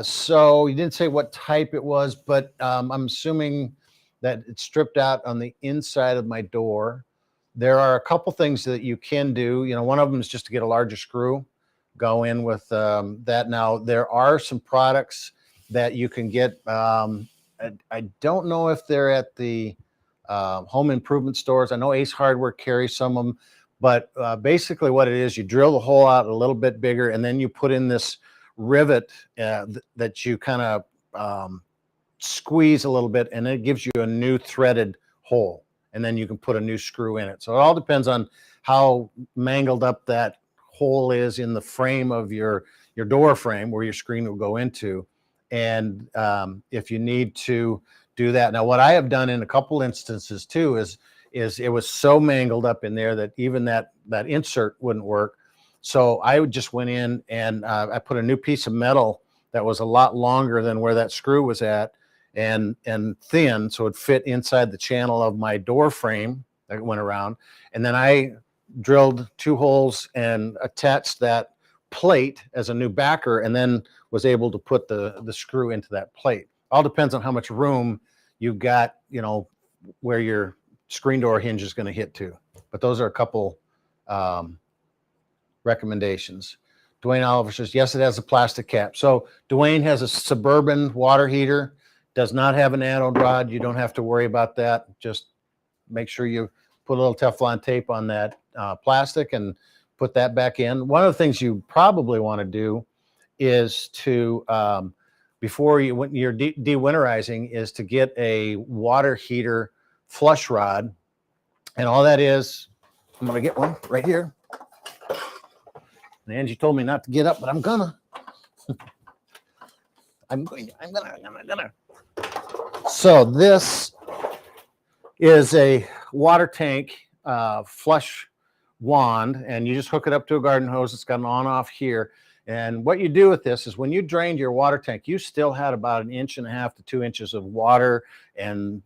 [SPEAKER 2] So you didn't say what type it was, but I'm assuming that it's stripped out on the inside of my door. There are a couple things that you can do. One of them is just to get a larger screw, go in with that. Now, there are some products that you can get. I don't know if they're at the home improvement stores. I know Ace Hardware carries some of them, but basically what it is, you drill the hole out a little bit bigger, and then you put in this rivet that you kind of squeeze a little bit, and it gives you a new threaded hole, and then you can put a new screw in it. So it all depends on how mangled up that hole is in the frame of your door frame where your screen will go into, and if you need to do that. Now, what I have done in a couple instances too is it was so mangled up in there that even that insert wouldn't work. So I just went in and I put a new piece of metal that was a lot longer than where that screw was at, and thin, so it fit inside the channel of my door frame that went around. And then I drilled 2 holes and attached that plate as a new backer, and then was able to put the screw into that plate. All depends on how much room you got, where your screen door hinge is going to hit to. But those are a couple recommendations. Dwayne Oliver says, yes, it has a plastic cap. So Dwayne has a Suburban water heater, does not have an anode rod. You don't have to worry about that. Just make sure you put a little Teflon tape on that plastic and put that back in. One of the things you probably want to do is to, when you're de-winterizing, is to get a water heater flush rod. And all that is, I'm going to get one right here. And Angie told me not to get up, but I'm gonna. I'm gonna. So this is a water tank flush wand, and you just hook it up to a garden hose. It's got an on-off here. And what you do with this is when you drained your water tank, you still had about 1.5 inches to 2 inches of water and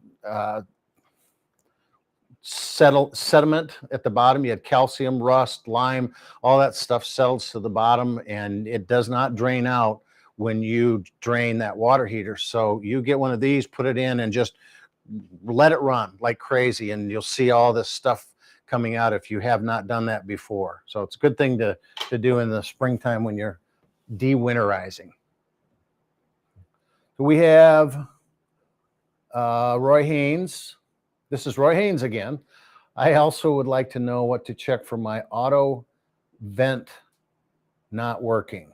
[SPEAKER 2] sediment at the bottom. You had calcium, rust, lime, all that stuff settles to the bottom, and it does not drain out when you drain that water heater. So you get one of these, put it in, and just let it run like crazy, and you'll see all this stuff coming out if you have not done that before. So it's a good thing to do in the springtime when you're de-winterizing. So we have Roy Haynes. This is Roy Haynes again. I also would like to know what to check for my auto vent not working.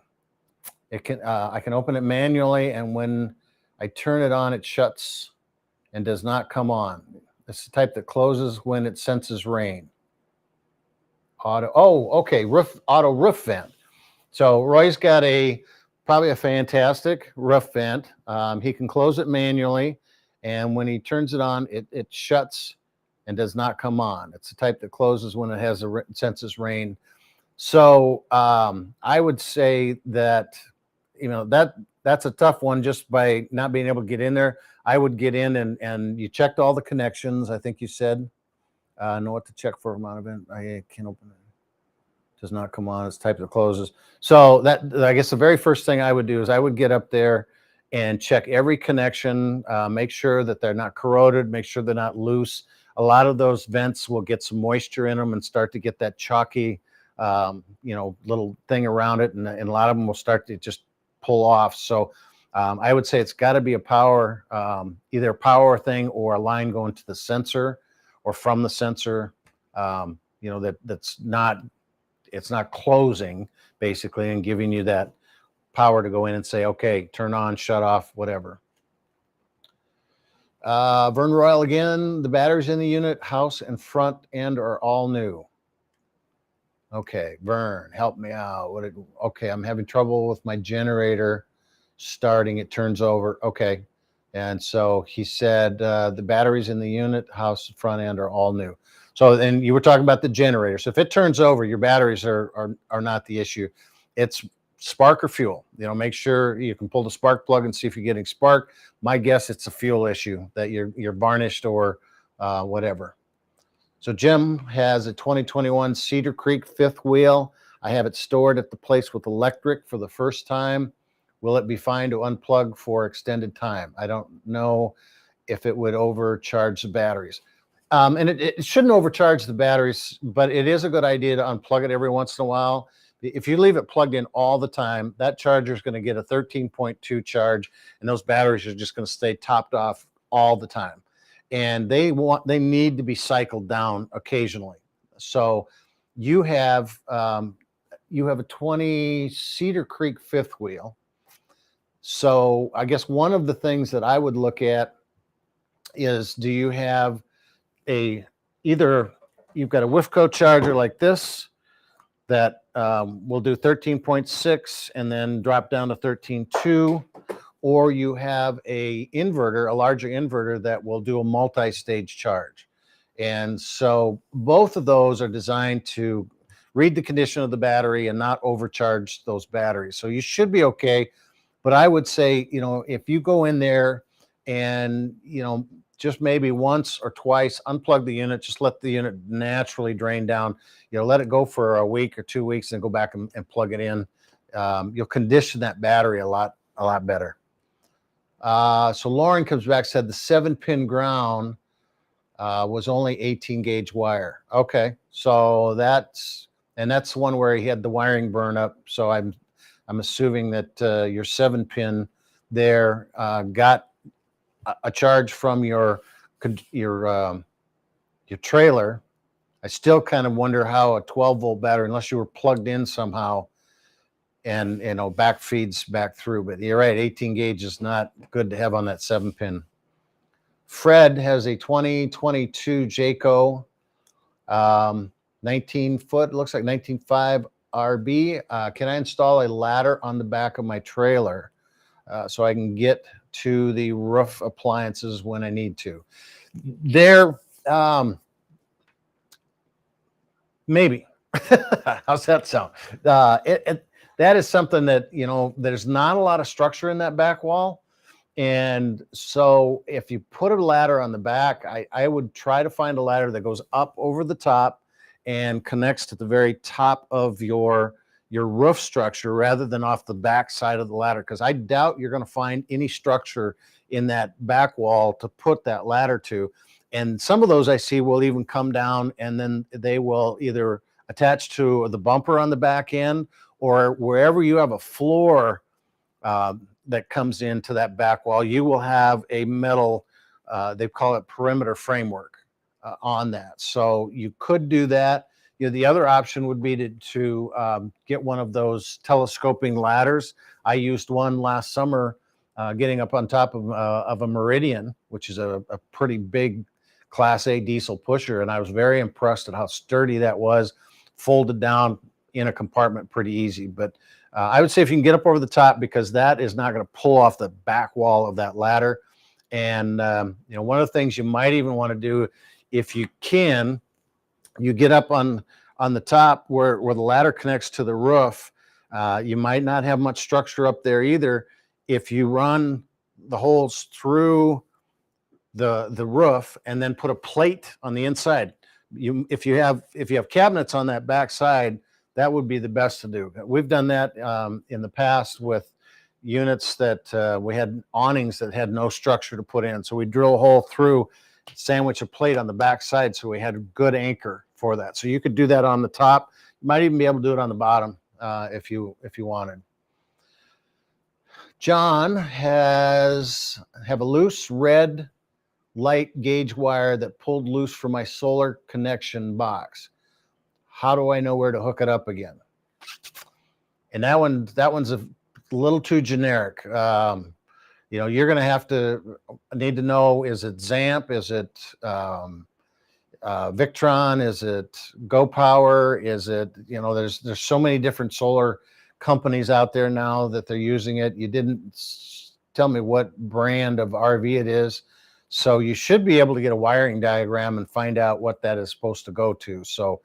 [SPEAKER 2] It can I can open it manually, and when I turn it on, it shuts and does not come on. It's the type that closes when it senses rain. Okay, auto roof vent. So Roy's got probably a fantastic roof vent. He can close it manually, and when he turns it on, it shuts and does not come on. It's the type that closes when it senses rain. So I would say that, that's a tough one just by not being able to get in there. I would get in and you checked all the connections. I think you said, know what to check for amount of vent. I can't open it. Does not come on. It's type that closes. So I guess the very first thing I would do is I would get up there and check every connection, make sure that they're not corroded, make sure they're not loose. A lot of those vents will get some moisture in them and start to get that chalky, little thing around it. And a lot of them will start to just pull off. So I would say it's got to be a power, either a power thing or a line going to the sensor or from the sensor, it's not closing basically and giving you that power to go in and say, okay, turn on, shut off, whatever. Vern Royal again, the batteries in the unit, house and front end are all new. Okay, Vern, help me out. Okay, I'm having trouble with my generator starting. It turns over. Okay. And so he said the batteries in the unit, house and front end are all new. So then you were talking about the generator. So if it turns over, your batteries are not the issue. It's spark or fuel. Make sure you can pull the spark plug and see if you're getting spark. My guess it's a fuel issue that you're varnished or whatever. So Jim has a 2021 Cedar Creek fifth wheel. I have it stored at the place with electric for the first time. Will it be fine to unplug for extended time? I don't know if it would overcharge the batteries. And it shouldn't overcharge the batteries, but it is a good idea to unplug it every once in a while. If you leave it plugged in all the time, that charger is going to get a 13.2 charge, and those batteries are just going to stay topped off all the time. And they need to be cycled down occasionally. So you have a 20 Cedar Creek fifth wheel. So I guess one of the things that I would look at is, do you have either you've got a WIFCO charger like this that will do 13.6 and then drop down to 13.2, or you have a larger inverter that will do a multi-stage charge. And so both of those are designed to read the condition of the battery and not overcharge those batteries. So you should be okay. But I would say, if you go in there and, just maybe once or twice, unplug the unit, just let the unit naturally drain down, let it go for a week or 2 weeks and go back and plug it in. You'll condition that battery a lot better. So Lauren comes back, said the 7-pin ground was only 18 gauge wire. Okay. So that's the one where he had the wiring burn up. So I'm assuming that your 7-pin there got a charge from your trailer. I still kind of wonder how a 12-volt battery, unless you were plugged in somehow, and back feeds back through. But you're right, 18 gauge is not good to have on that 7-pin. Fred has a 2022 Jayco, 19 foot, looks like 19.5 RB. Can I install a ladder on the back of my trailer so I can get to the roof appliances when I need to? There, maybe. How's that sound? That is something that, you know, there's not a lot of structure in that back wall. And so if you put a ladder on the back, I would try to find a ladder that goes up over the top and connects to the very top of your roof structure rather than off the back side of the ladder, because I doubt you're going to find any structure in that back wall to put that ladder to. And some of those I see will even come down and then they will either attach to the bumper on the back end, or wherever you have a floor that comes into that back wall, you will have a metal, they call it perimeter framework on that. So you could do that. You know, the other option would be to get one of those telescoping ladders. I used one last summer getting up on top of a Meridian, which is a pretty big Class A diesel pusher, and I was very impressed at how sturdy that was, folded down in a compartment pretty easy. But I would say if you can get up over the top, because that is not going to pull off the back wall of that ladder. And you know, one of the things you might even want to do, if you can, you get up on the top where the ladder connects to the roof. You might not have much structure up there either. If you run the holes through the roof and then put a plate on the inside, if you have cabinets on that back side, that would be the best to do. We've done that in the past with units that we had awnings that had no structure to put in. So we drill a hole through, sandwich a plate on the back side, so we had a good anchor for that. So you could do that on the top. You might even be able to do it on the bottom if you wanted. John have a loose red light gauge wire that pulled loose from my solar connection box. How do I know where to hook it up again? And that one's a little too generic. You know, you're going to have to need to know, is it ZAMP? Is it Victron? Is it Go Power? Is it, you know, there's so many different solar companies out there now that they're using it. You didn't tell me what brand of RV it is. So you should be able to get a wiring diagram and find out what that is supposed to go to. So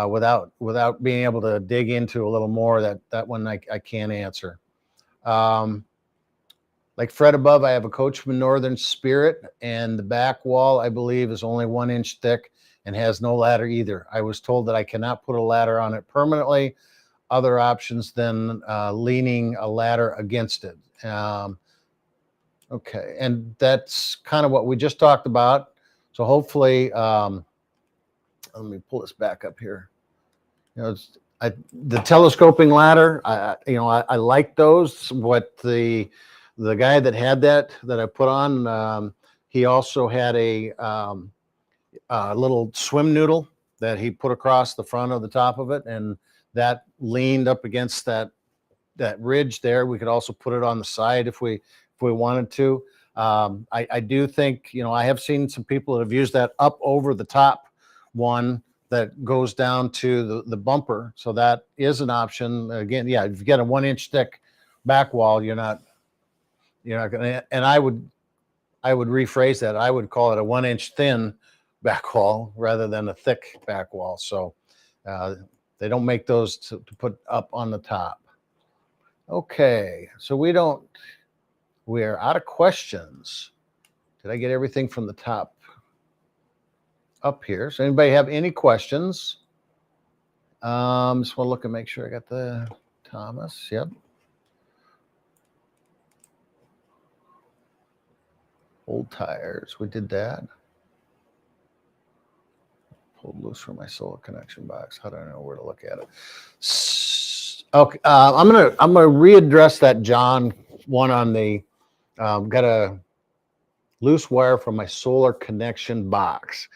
[SPEAKER 2] without being able to dig into a little more, that one I can't answer. Like Fred above, I have a Coachman Northern Spirit, and the back wall, I believe, is only 1 inch thick and has no ladder either. I was told that I cannot put a ladder on it permanently. Other options than leaning a ladder against it. Okay, and that's kind of what we just talked about. So hopefully, let me pull this back up here. You know, the telescoping ladder, you know, I like those. What the guy that had that I put on, he also had a little swim noodle that he put across the front of the top of it, and that leaned up against that ridge there. We could also put it on the side if we wanted to. I do think, you know, I have seen some people that have used that up over the top one that goes down to the bumper. So that is an option. Again, yeah, if you get a 1 inch thick back wall, you're not gonna, and I would rephrase that. I would call it a 1 inch thin back wall rather than a thick back wall. So they don't make those to put up on the top. Okay, so we're out of questions. Did I get everything from the top up here? So anybody have any questions? Just want to look and make sure I got the Thomas. Yep. Old tires. We did that. Pulled loose from my solar connection box. How do I know where to look at it? Okay. I'm gonna readdress that John one on the got a loose wire from my solar connection box.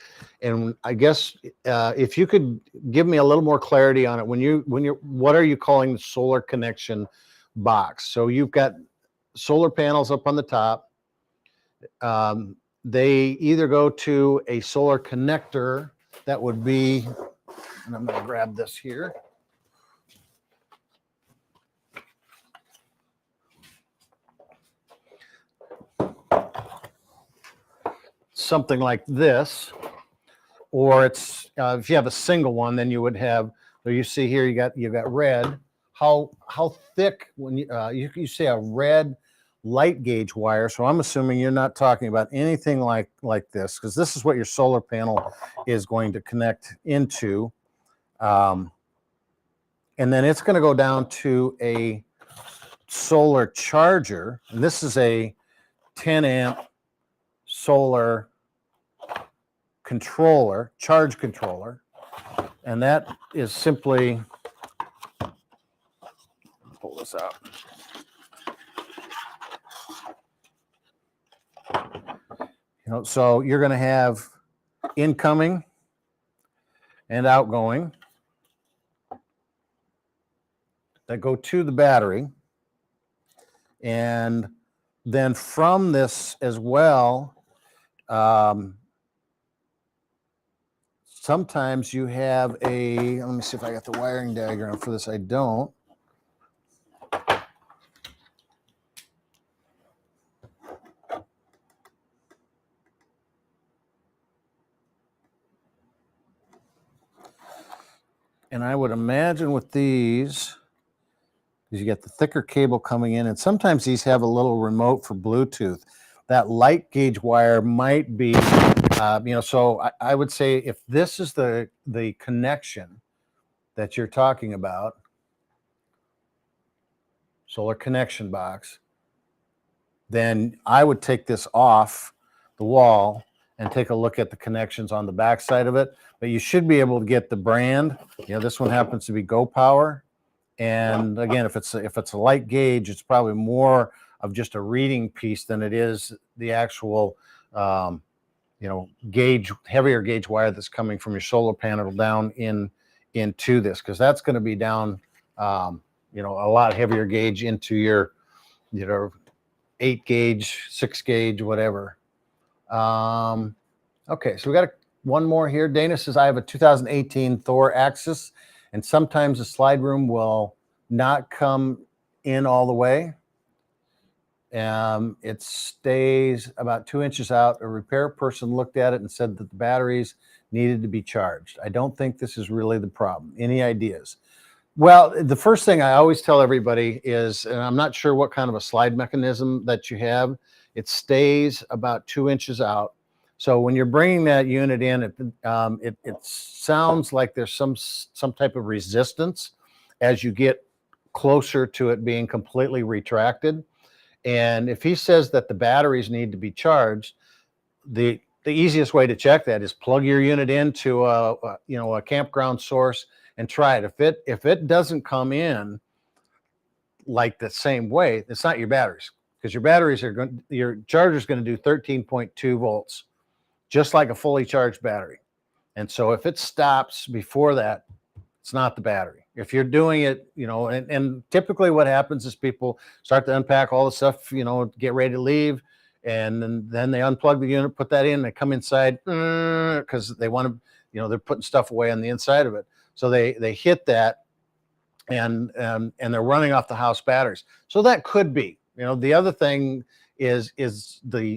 [SPEAKER 2] And I guess if you could give me a little more clarity on it, what are you calling the solar connection box? So you've got solar panels up on the top. they either go to a solar connector that would be, and I'm going to grab this here. Something like this, or it's if you have a single one, then you would have. So you see here, you got red. How thick when you say a red light gauge wire? So I'm assuming you're not talking about anything like this, because this is what your solar panel is going to connect into, and then it's going to go down to a solar charger, and this is a 10 amp solar controller, charge controller, and that is simply, pull this out. So you're going to have incoming and outgoing that go to the battery, and then from this as well, sometimes you have a, let me see if I got the wiring diagram for this. I don't. And I would imagine with these, because you get the thicker cable coming in, and sometimes these have a little remote for Bluetooth. That light gauge wire might be, so I would say if this is the connection that you're talking about, solar connection box, then I would take this off the wall and take a look at the connections on the back side of it. But you should be able to get the brand. This one happens to be Go Power. And again, if it's a light gauge, it's probably more of just a reading piece than it is the actual, gauge, heavier gauge wire that's coming from your solar panel down into this, because that's going to be down, a lot heavier gauge into your, 8 gauge, 6 gauge, whatever. Okay, so we got one more here. Dana says, I have a 2018 Thor Axis, and sometimes the slide room will not come in all the way. It stays about 2 inches out. A repair person looked at it and said that the batteries needed to be charged. I don't think this is really the problem. Any ideas? Well, the first thing I always tell everybody is, and I'm not sure what kind of a slide mechanism that you have, it stays about 2 inches out. So when you're bringing that unit in, it sounds like there's some type of resistance as you get closer to it being completely retracted. And if he says that the batteries need to be charged, the easiest way to check that is plug your unit into a campground source and try it. If it doesn't come in like the same way, it's not your batteries, because your charger is going to do 13.2 volts, just like a fully charged battery. And so if it stops before that, it's not the battery. If you're doing it, and typically what happens is people start to unpack all the stuff, get ready to leave, and then they unplug the unit, put that in, they come inside because they want to, they're putting stuff away on the inside of it. So they hit that, and they're running off the house batteries. So that could be. The other thing is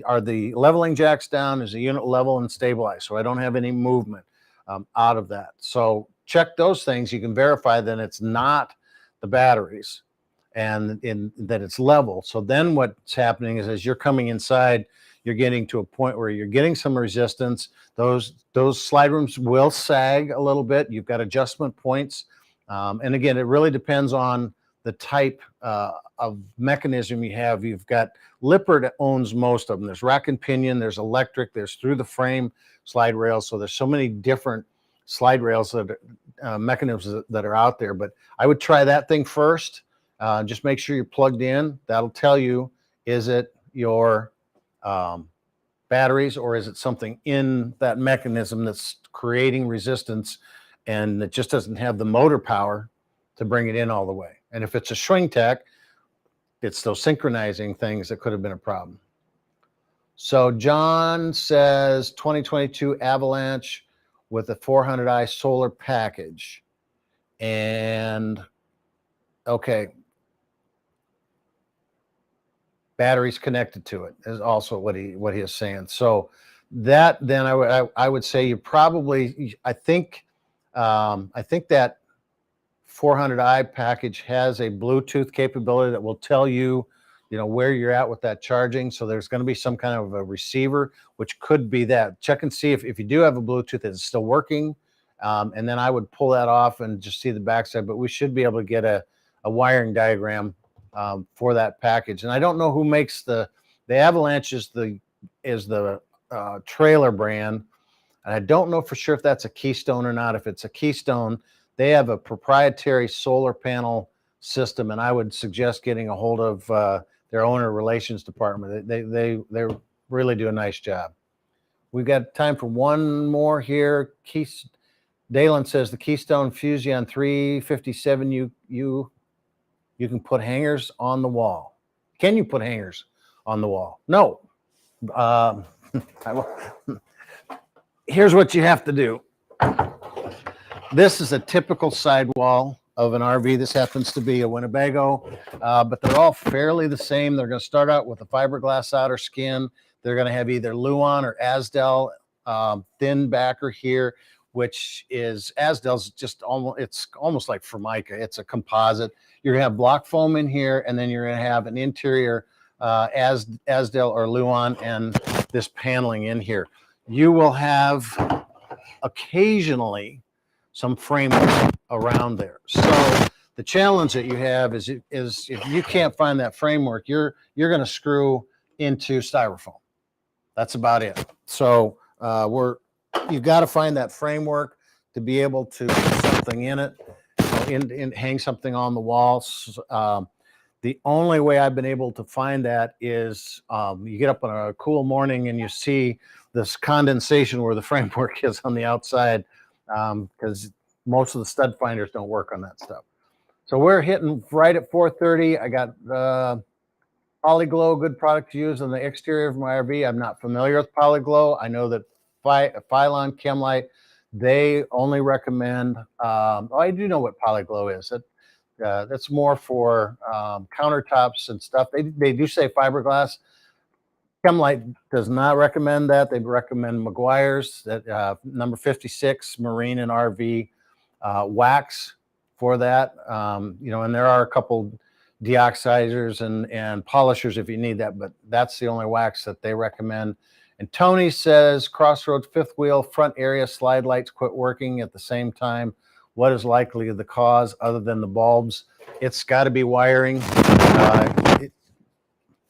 [SPEAKER 2] are the leveling jacks down? Is the unit level and stabilized? So I don't have any movement out of that. So check those things. You can verify that it's not the batteries and that it's level. So then what's happening is, as you're coming inside, you're getting to a point where you're getting some resistance. Those slide rooms will sag a little bit. You've got adjustment points. And again, it really depends on the type of mechanism you have. You've got Lippert owns most of them. There's rack and pinion, there's electric, there's through the frame slide rails. So there's so many different slide rails that mechanisms that are out there. But I would try that thing first. Just make sure you're plugged in. That'll tell you, is it your batteries, or is it something in that mechanism that's creating resistance and it just doesn't have the motor power to bring it in all the way. And if it's a Schwintek, it's those synchronizing things that could have been a problem. So John says 2022 Avalanche with a 400i solar package. And okay, batteries connected to it is also what he is saying. So that then I would say you probably I think that 400i package has a Bluetooth capability that will tell you, where you're at with that charging. So there's going to be some kind of a receiver, which could be that. Check and see if you do have a Bluetooth, it's still working. And then I would pull that off and just see the backside, but we should be able to get a wiring diagram for that package. And I don't know who makes the Avalanche is the trailer brand. And I don't know for sure if that's a Keystone or not. If it's a Keystone, they have a proprietary solar panel system, and I would suggest getting a hold of their owner relations department. They really do a nice job. We've got time for one more here. Dalen says the Keystone Fusion 357. You can put hangers on the wall. Can you put hangers on the wall? No. Here's what you have to do. This is a typical sidewall of an RV. This happens to be a Winnebago, but they're all fairly the same. They're going to start out with a fiberglass outer skin. They're going to have either Luan or Asdel thin backer here, which is Asdel's just almost like Formica. It's a composite. You're going to have block foam in here, and then you're going to have an interior Asdel or Luan and this paneling in here. You will have occasionally some framework around there. So the challenge that you have is if you can't find that framework, you're going to screw into styrofoam. That's about it. So you've got to find that framework to be able to put something in it, and hang something on the walls. The only way I've been able to find that is you get up on a cool morning and you see this condensation where the framework is on the outside, because most of the stud finders don't work on that stuff. So we're hitting right at 4:30. I got Polyglow, good product to use on the exterior of my RV. I'm not familiar with Polyglow. I know that Phylon Chemlite, they only recommend, I do know what Polyglow is. That's more for countertops and stuff. They do say fiberglass. Chemlite does not recommend that. They recommend Meguiar's, that number 56 marine and RV wax for that. And there are a couple deoxidizers and polishers if you need that, but that's the only wax that they recommend. And Tony says Crossroads fifth wheel front area slide lights quit working at the same time. What is likely the cause other than the bulbs? It's got to be wiring.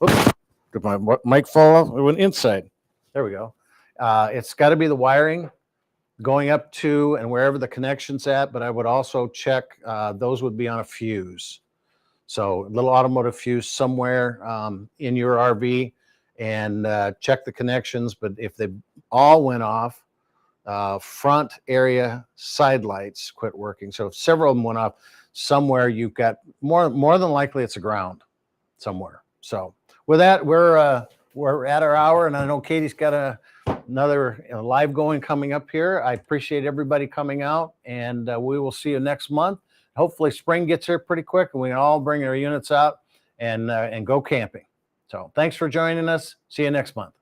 [SPEAKER 2] Oops. Did my mic fall off? It went inside. There we go. It's got to be the wiring going up to and wherever the connection's at, but I would also check, those would be on a fuse. So a little automotive fuse somewhere in your RV, and check the connections. But if they all went off, front area side lights quit working. So if several of them went off, somewhere you've got more than likely it's a ground somewhere. So with that, we're at our hour, and I know Katie's got another live going coming up here. I appreciate everybody coming out, and we will see you next month. Hopefully spring gets here pretty quick and we can all bring our units out and go camping. So thanks for joining us. See you next month.